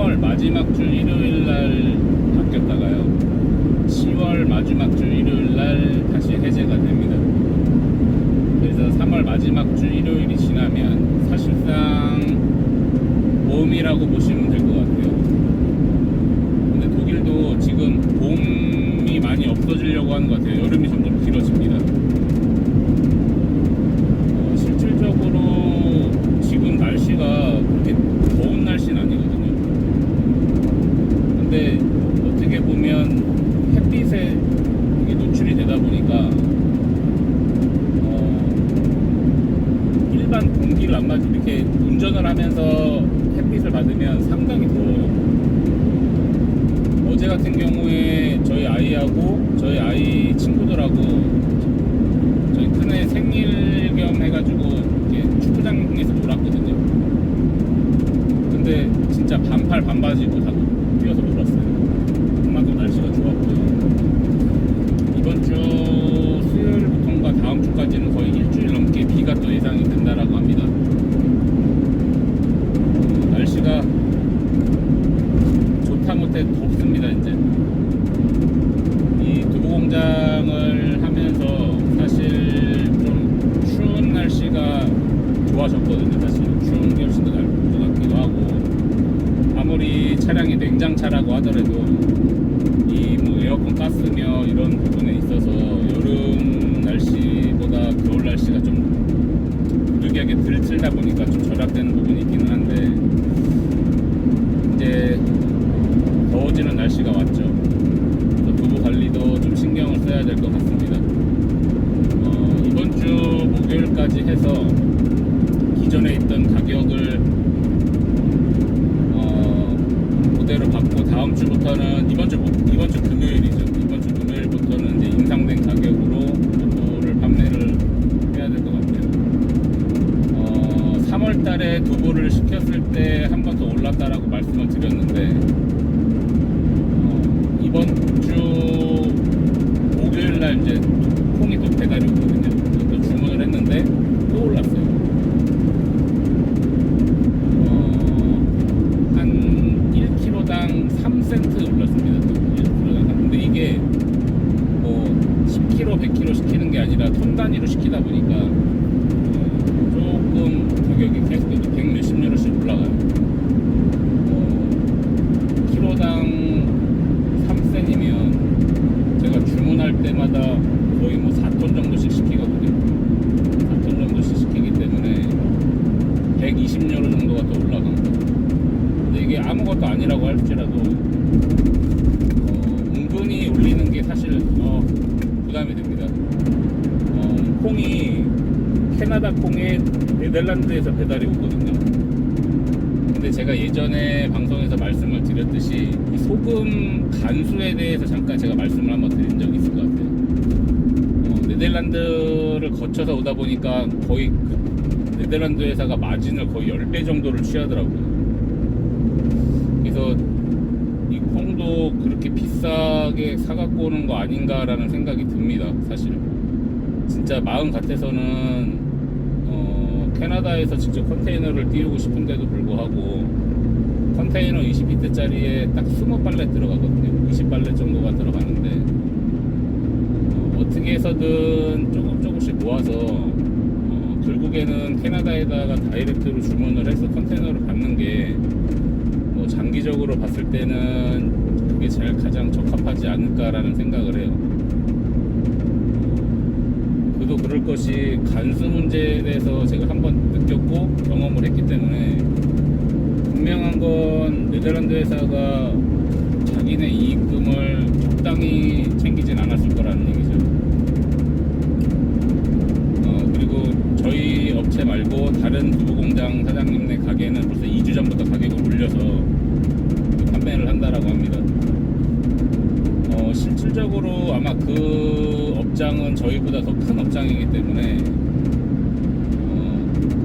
3월 마지막 주 일요일 날 바뀌었다가요 10월 마지막 주 일요일 날 다시 해제가 됩니다. 그래서 3월 마지막 주 일요일이 지나면 사실상 봄이라고 보시면 될 것 같아요. 근데 독일도 지금 봄이 많이 없어지려고 하는 것 같아요. 여름이 점점 길어집니다. 실질적으로 지금 날씨가 그렇게 더운 날씨는 아니거든요. 근데 어떻게 보면 햇빛에 이게 노출이 되다 보니까 일반 공기를 안 맞고 이렇게 운전을 하면서 햇빛을 받으면 상당히 더워요. 어제 같은 경우에 저희 아이하고 저희 아이 친구들하고 저희 큰애 생일 겸 해가지고 이렇게 축구장에서 놀았거든요. 근데 진짜 반팔 반바지 입고 다 뛰어서 놀았어요. 그만큼 날씨가 좋았고요. 이번 주 수요일부터인가 다음 주까지는 거의 일주일 넘게 비가 또 예상이 된다라고 합니다. 날씨가 좋다 못해 덥습니다. 이제 이 두부 공장을 하면서 사실 좀 추운 날씨가 좋아졌거든요. 사실 추운 게 훨씬 더 나을 것 같기도 하고, 아무리 차량이 냉장차라고 하더라도 이 뭐 에어컨 가스며 이런 부분에 있어서 여름 날씨보다 겨울 날씨가 좀 부득이하게 들틀다 보니까 좀 절약되는 부분이 있기는 한데, 이제 더워지는 날씨가 왔죠. 그래서 두부 관리도 좀 신경을 써야 될 것 같습니다. 이번 주 목요일까지 해서 기존에 있던 가격을 그대로 받고, 다음 주부터는 이번 주 금요일이죠. 이번 주 금요일부터는 이제 인상된 가격으로 두부를 판매를 해야 될 것 같아요. 3월 달에 두부를 시켰을 때 한 번 더 올랐다라고 말씀을 드렸는데, 이번 주 목요일 날 이제 콩이 또 배달이 오거든요. 또 주문을 했는데 또 올랐어요. 한 1kg당 3센트 올랐습니다. 1kg당. 근데 이게 뭐 10kg, 100kg 시키는 게 아니라 톤 단위로 시키다 보니까 조금 가격이 계속 100 몇십 유로씩 올라가요. 키로당 3센이면 제가 주문할 때마다 거의 뭐 4톤 정도씩 시키거든요. 4톤 정도씩 시키기 때문에 120유로 정도가 또 올라간 거예요. 근데 이게 아무것도 아니라고 할지라도 은근히 올리는 게 사실 부담이 됩니다. 콩이 캐나다 콩에 네덜란드에서 배달이 오거든요. 근데 제가 예전에 방송에서 말씀을 드렸듯이 이 소금 간수에 대해서 잠깐 제가 말씀을 한번 드린 적이 있을 것 같아요. 네덜란드를 거쳐서 오다 보니까 거의 네덜란드 회사가 마진을 거의 10배 정도를 취하더라고요. 그래서 이 콩도 그렇게 비싸게 사갖고 오는 거 아닌가라는 생각이 듭니다. 사실 진짜 마음 같아서는 캐나다에서 직접 컨테이너를 띄우고 싶은데도 불구하고 컨테이너 20피트짜리에 딱 20발렛 들어가거든요. 20발렛 정도가 들어가는데 어떻게 해서든 조금씩 모아서 결국에는 캐나다에다가 다이렉트로 주문을 해서 컨테이너를 받는 게 뭐 장기적으로 봤을 때는 그게 제일 가장 적합하지 않을까라는 생각을 해요. 그도 그럴 것이 간수 문제에 대해서 제가 한번 느꼈고 경험을 했기 때문에 분명한 건 네덜란드 회사가 자기네 이익금을 적당히 챙기진 않았을 거라는 얘기죠. 그리고 저희 업체 말고 다른 두부공장 사장님네 가게는 벌써 2주 전부터 가격을 올려서 판매를 한다라고 합니다. 실질적으로 아마 그 업장은 저희보다 더 큰 업장이기 때문에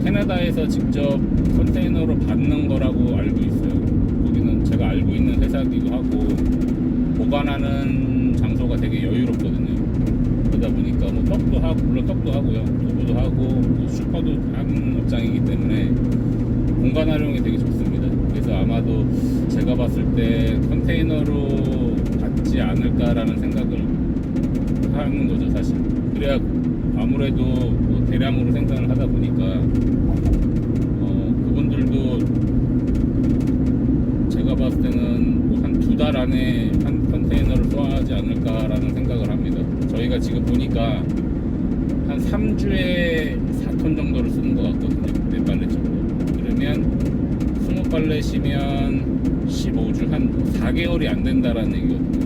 캐나다에서 직접 컨테이너로 받는 거라고 알고 있어요. 거기는 제가 알고 있는 회사이기도 하고 보관하는 장소가 되게 여유롭거든요. 그러다 보니까 뭐 떡도 하고, 물론 떡도 하고요, 두부도 하고 슈퍼도 하는 업장이기 때문에 공간 활용이 되게 좋습니다. 그래서 아마도 제가 제가 봤을 때 컨테이너로 받지 않을까라는 생각을 하는 거죠, 사실. 그래야 아무래도 뭐 대량으로 생산을 하다 보니까 그분들도 제가 봤을 때는 뭐 한 2달 안에 한 컨테이너를 소화하지 않을까라는 생각을 합니다. 저희가 지금 보니까 한 3주에 4톤 정도를 쓰는 것 같거든요, 4빨래 정도. 그러면 20빨래시면 15주, 한 4개월이 안 된다라는 얘기거든요.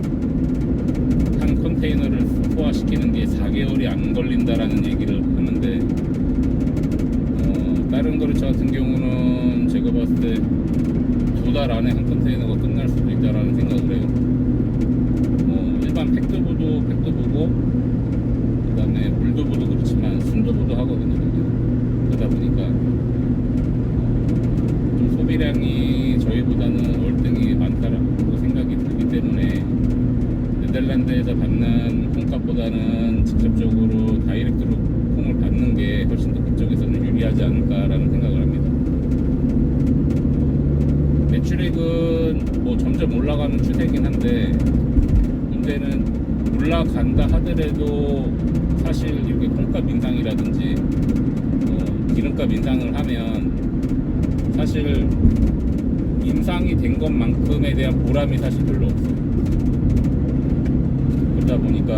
한 컨테이너를 소화시키는 게 4개월이 안 걸린다라는 얘기를 하는데, 다른 거래처 같은 경우는 제가 봤을 때 2달 안에 한 컨테이너가 끝날 수도 있다라는 생각을 해요. 일반 팩트보도 팩트보고, 그 다음에 물도보도 그렇지만 순도보도 하거든요. 그러다 보니까 좀 소비량이 저희보다는 월등히 많다라고 생각이 들기 때문에 네덜란드에서 받는 콩값보다는 직접적으로 다이렉트로 콩을 받는 게 훨씬 더 그쪽에서는 유리하지 않을까라는 생각을 합니다. 매출액은 뭐 점점 올라가는 추세긴 한데, 문제는 올라간다 하더라도 사실 이렇게 콩값 인상이라든지 기름값 인상을 하면 사실 인상이 된 것만큼에 대한 보람이 사실 별로 없어요. 그러다 보니까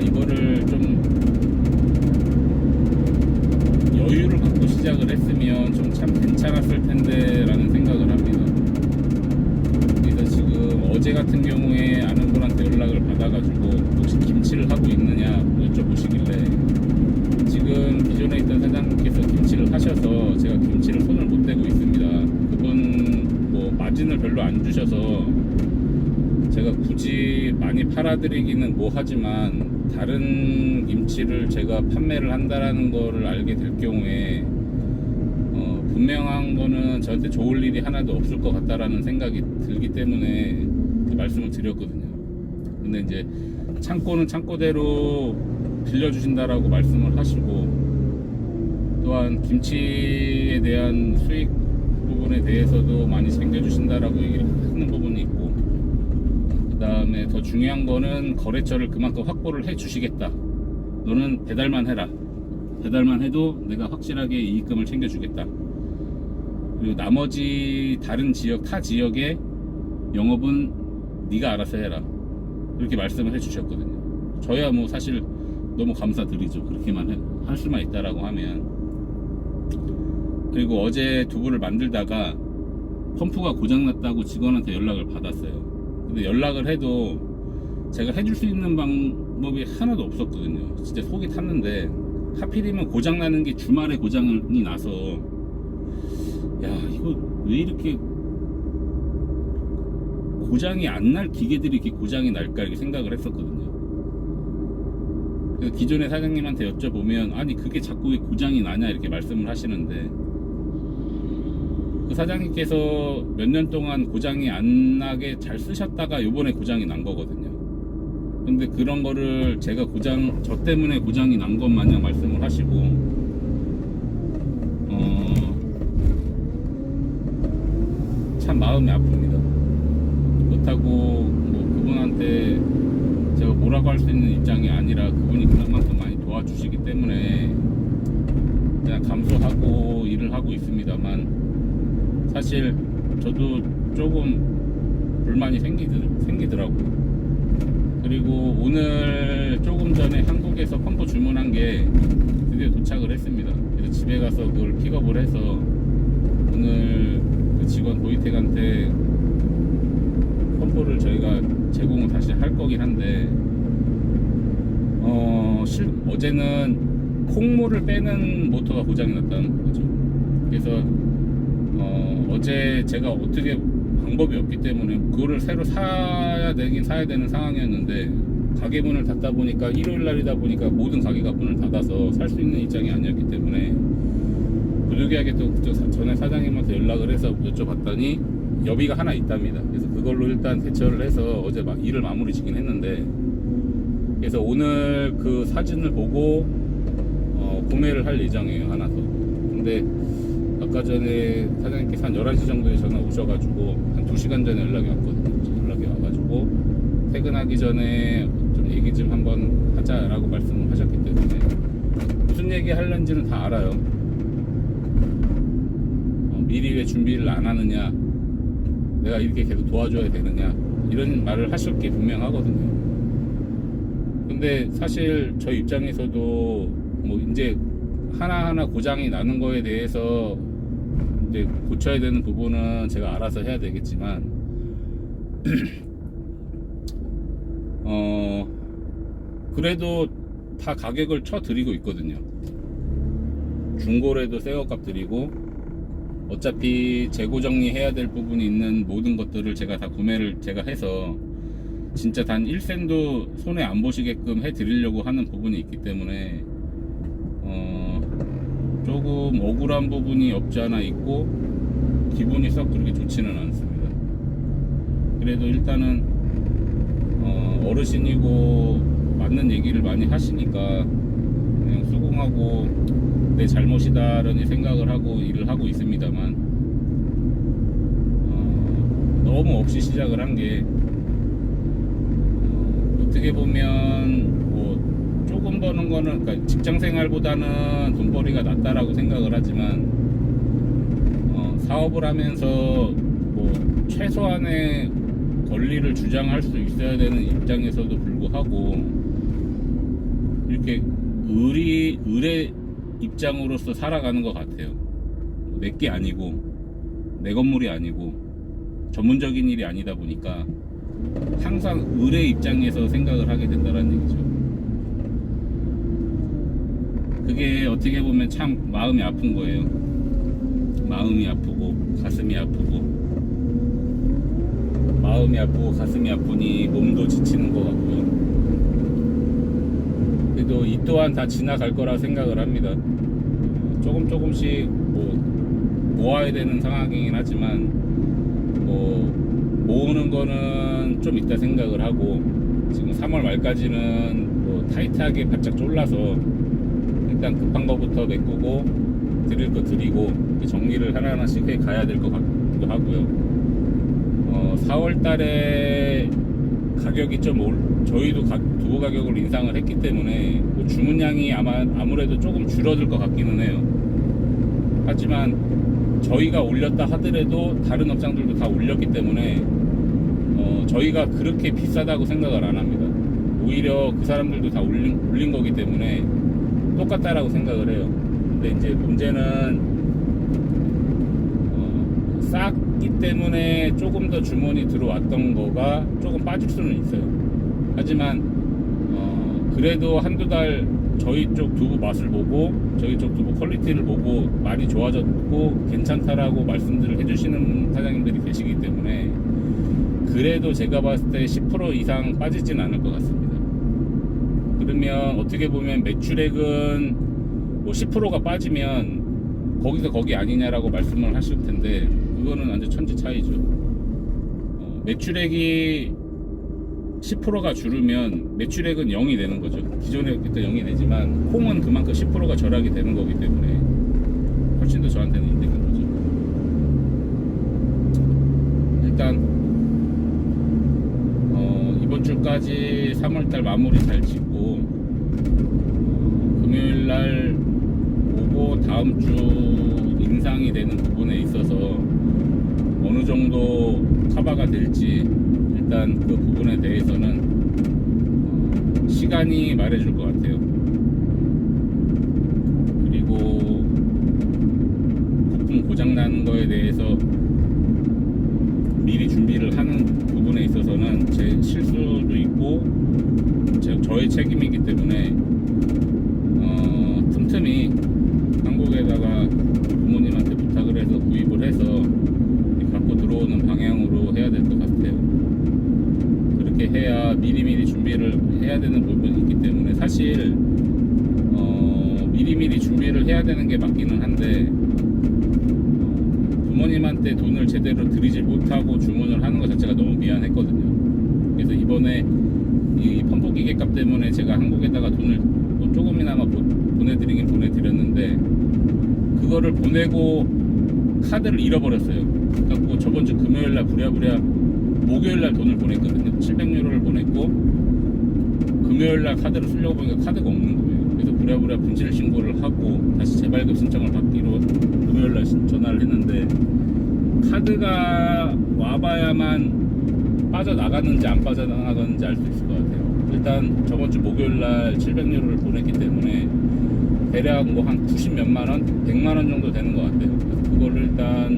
이거를 좀 여유를 갖고 시작을 했으면 좀 참 괜찮았을 텐데 라는 생각을 합니다. 그래서 지금 어제 같은 경우에 아는 분한테 연락을 받아가지고 혹시 김치를 하고 있느냐 여쭤보시길래, 지금 기존에 있던 사장님께서 김치를 하셔서 제가 김치를 손을 못 대고 있습니다. 그분 뭐 마진을 별로 안 주셔서 제가 굳이 많이 팔아드리기는 뭐 하지만, 다른 김치를 제가 판매를 한다라는 거를 알게 될 경우에 분명한 거는 저한테 좋을 일이 하나도 없을 것 같다라는 생각이 들기 때문에 그 말씀을 드렸거든요. 근데 이제 창고는 창고대로 빌려주신다라고 말씀을 하시고, 또한 김치에 대한 수익 부분에 대해서도 많이 챙겨주신다라고 얘기를 하는 부분이 있고, 그 다음에 더 중요한 거는 거래처를 그만큼 확보를 해 주시겠다. 너는 배달만 해라. 배달만 해도 내가 확실하게 이익금을 챙겨주겠다. 그리고 나머지 다른 지역, 타 지역의 영업은 네가 알아서 해라. 이렇게 말씀을 해 주셨거든요. 저야 뭐 사실 너무 감사드리죠. 그렇게만 할 수만 있다라고 하면. 그리고 어제 두부를 만들다가 펌프가 고장났다고 직원한테 연락을 받았어요. 근데 연락을 해도 제가 해줄 수 있는 방법이 하나도 없었거든요. 진짜 속이 탔는데, 하필이면 고장나는 게 주말에 고장이 나서, 야, 이거 왜 이렇게 고장이 안 날 기계들이 이렇게 고장이 날까 이렇게 생각을 했었거든요. 그래서 기존의 사장님한테 여쭤보면, 아니 그게 자꾸 왜 고장이 나냐 이렇게 말씀을 하시는데, 그 사장님께서 몇 년 동안 고장이 안 나게 잘 쓰셨다가 요번에 고장이 난 거거든요. 근데 그런 거를 제가 저 때문에 고장이 난 것 마냥 말씀을 하시고, 참 마음이 아픕니다. 그렇다고 뭐 그분한테 제가 뭐라고 할 수 있는 입장이 아니라, 그분이 그만큼 많이 도와주시기 때문에 그냥 감수하고 일을 하고 있습니다만, 사실 저도 조금 불만이 생기더라고요. 그리고 오늘 조금 전에 한국에서 펌프 주문한 게 드디어 도착을 했습니다. 그래서 집에 가서 그걸 픽업을 해서 오늘 그 직원 도이텍한테 펌프를 저희가 제공을 다시 할 거긴 한데, 어제는 콩물을 빼는 모터가 고장이 났다는 거죠. 그래서 어제 제가 어떻게 방법이 없기 때문에 그거를 새로 사야 되는 상황이었는데, 가게 문을 닫다 보니까 일요일 날이다 보니까 모든 가게가 문을 닫아서 살 수 있는 입장이 아니었기 때문에, 부득이하게 또 전에 사장님한테 연락을 해서 여쭤봤더니 여비가 하나 있답니다. 그래서 그걸로 일단 대처를 해서 어제 일을 마무리 짓긴 했는데, 그래서 오늘 그 사진을 보고 구매를 할 예정이에요, 하나 더. 근데 아까 전에 사장님께서 한 11시 정도에 전화 오셔가지고 한 2시간 전에 연락이 왔거든요. 연락이 와가지고 퇴근하기 전에 좀 얘기 좀 한번 하자라고 말씀을 하셨기 때문에 무슨 얘기 하려는지는 다 알아요. 미리 왜 준비를 안 하느냐, 내가 이렇게 계속 도와줘야 되느냐, 이런 말을 하실 게 분명하거든요. 근데 사실 저희 입장에서도 뭐 이제 하나하나 고장이 나는 거에 대해서 이제 고쳐야 되는 부분은 제가 알아서 해야 되겠지만 그래도 다 가격을 쳐 드리고 있거든요. 중고래도 새거값 드리고, 어차피 재고 정리해야 될 부분이 있는 모든 것들을 제가 다 구매를 제가 해서 진짜 단 1센도 손해 안 보시게끔 해 드리려고 하는 부분이 있기 때문에 조금 억울한 부분이 없지 않아 있고 기분이 썩 그렇게 좋지는 않습니다. 그래도 일단은 어르신이고 맞는 얘기를 많이 하시니까 그냥 수긍하고 내 잘못이다라는 생각을 하고 일을 하고 있습니다만, 너무 없이 시작을 한 게 어떻게 보면 뭐 조금 버는 거는, 그러니까 직장 생활보다는 돈벌이가 낫다라고 생각을 하지만 사업을 하면서 뭐 최소한의 권리를 주장할 수 있어야 되는 입장에서도 불구하고 이렇게 을의 입장으로서 살아가는 것 같아요. 내게 아니고 내 건물이 아니고 전문적인 일이 아니다 보니까 항상 을의 입장에서 생각을 하게 된다는 얘기죠. 그게 어떻게 보면 참 마음이 아픈 거예요. 마음이 아프고 가슴이 아프고, 마음이 아프고 가슴이 아프니 몸도 지치는 것 같고요. 그래도 이 또한 다 지나갈 거라 생각을 합니다. 조금씩 모아야 되는 상황이긴 하지만 모으는 거는 좀 이따 생각을 하고, 지금 3월 말까지는 타이트하게 바짝 졸라서 일단 급한 거부터 메꾸고 드릴 거 드리고 정리를 하나하나씩 해 가야 될 것 같기도 하고요. 4월 달에 가격이 저희도 두부 가격을 인상을 했기 때문에 주문량이 아무래도 조금 줄어들 것 같기는 해요. 하지만 저희가 올렸다 하더라도 다른 업장들도 다 올렸기 때문에 저희가 그렇게 비싸다고 생각을 안 합니다. 오히려 그 사람들도 다 올린 거기 때문에 똑같다라고 생각을 해요. 근데 이제 문제는 쌌기 때문에 조금 더 주문이 들어왔던 거가 조금 빠질 수는 있어요. 하지만 그래도 한두 달 저희 쪽 두부 맛을 보고 저희 쪽 두부 퀄리티를 보고 많이 좋아졌고 괜찮다라고 말씀들을 해주시는 사장님들이 계시기 때문에 그래도 제가 봤을 때 10% 이상 빠지진 않을 것 같습니다. 그러면 어떻게 보면 매출액은 10%가 빠지면 거기서 거기 아니냐라고 말씀을 하실 텐데, 그거는 완전 천지 차이죠. 매출액이 10%가 줄으면 매출액은 0이 되는 거죠. 기존에 그때 0이 되지만 콩은 그만큼 10%가 절약이 되는 거기 때문에 훨씬 더 저한테는 이득인 거죠. 일단 이번 주까지 3월달 마무리 잘 짓고 금요일날 오고 다음 주 인상이 되는 부분에 있어서 어느 정도 커버가 될지 일단 그 부분에 대해서는 시간이 말해줄 것 같아요. 그리고 부품 고장나는 거에 대해서 미리 준비를 하는 부분에 있어서는 제 실수도 있고 저의 책임이기 때문에 틈틈이 한국에다가 부모님한테 부탁을 해서 구입을 해서 갖고 들어오는 방향으로 해야 될 것 같아요. 그렇게 해야 미리미리 준비를 해야 되는 부분이 있기 때문에 사실 미리미리 준비를 해야 되는 게 맞기는 한데 부모님한테 돈을 제대로 드리지 못하고 주문을 하는 것 자체가 너무 미안했거든요. 그래서 이번에 이 펌프 기계값 때문에 제가 한국에다가 돈을 조금이나마 보내드리긴 보내드렸는데, 그거를 보내고 카드를 잃어버렸어요. 그래갖고 저번 주 금요일날 부랴부랴 목요일날 돈을 보냈거든요. 700유로를 보냈고 금요일날 카드를 쓰려고 보니까 카드가 없는 거예요. 그래서 부랴부랴 분실 신고를 하고 다시 재발급 신청을 받기로 금요일날 전화를 했는데 카드가 와봐야만 빠져나갔는지 안 빠져나갔는지 알 수 있을 것 같아요. 일단 저번 주 목요일날 700유로를 보냈기 때문에 대략 뭐 한 90몇만 원, 100만 원 정도 되는 것 같아요. 그래서 그걸로 일단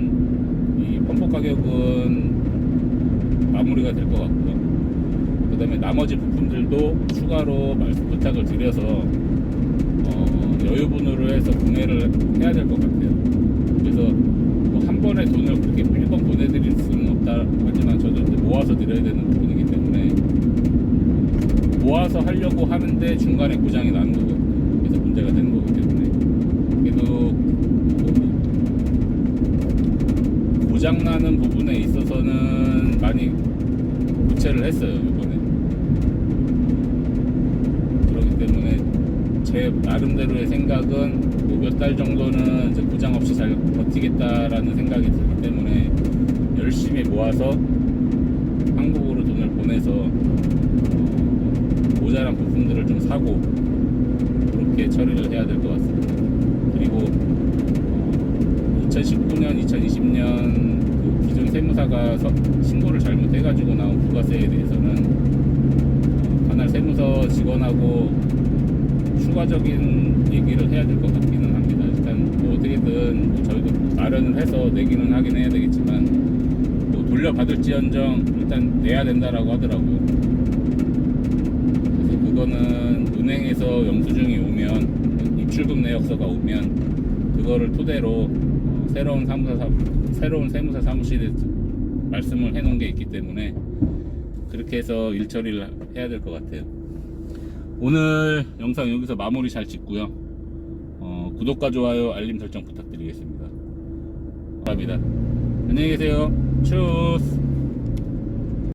이 펌프 가격은 마무리가 될 것 같고요. 그 다음에 나머지 부품들도 추가로 부탁을 드려서 여유분으로 해서 구매를 해야 될 것 같아요. 그래서 뭐 한 번에 돈을 그렇게 1번 보내드릴 수는 없다 하지만 저도 이제 모아서 드려야 되는 부분이기 때문에 모아서 하려고 하는데 중간에 고장이 나는 거거든요. 그래서 문제가 되는 거기 때문에 그래도 고장나는 부분에 있어서는 많이 교체를 했어요 이번에. 그렇기 때문에 제 나름대로의 생각은 뭐 몇 달 정도는 이제 고장 없이 잘 버티겠다라는 생각이 들기 때문에 열심히 모아서 한국으로 돈을 보내서 모자란 부품들을 좀 사고 그렇게 처리를 해야 될 것 같습니다. 그리고 2019년, 2020년 그 기존 세무사가 신고를 잘못해가지고 나온 부가세에 대해서는 관할 세무서 직원하고 추가적인 얘기를 해야 될 것 같기는 합니다. 일단 뭐 어떻게든 뭐 저희도 마련을 해서 내기는 하긴 해야 되겠지만 뭐 돌려받을지언정 일단 내야 된다라고 하더라고요. 그래서 그거는 은행에서 영수증이 오면 입출금 내역서가 오면 그거를 토대로 새로운 세무사 사무실에 말씀을 해놓은 게 있기 때문에 그렇게 해서 일 처리를 해야 될 것 같아요. 오늘 영상 여기서 마무리 잘 짓고요. 구독과 좋아요, 알림 설정 부탁드리겠습니다. 감사합니다. 안녕히 계세요. 추스.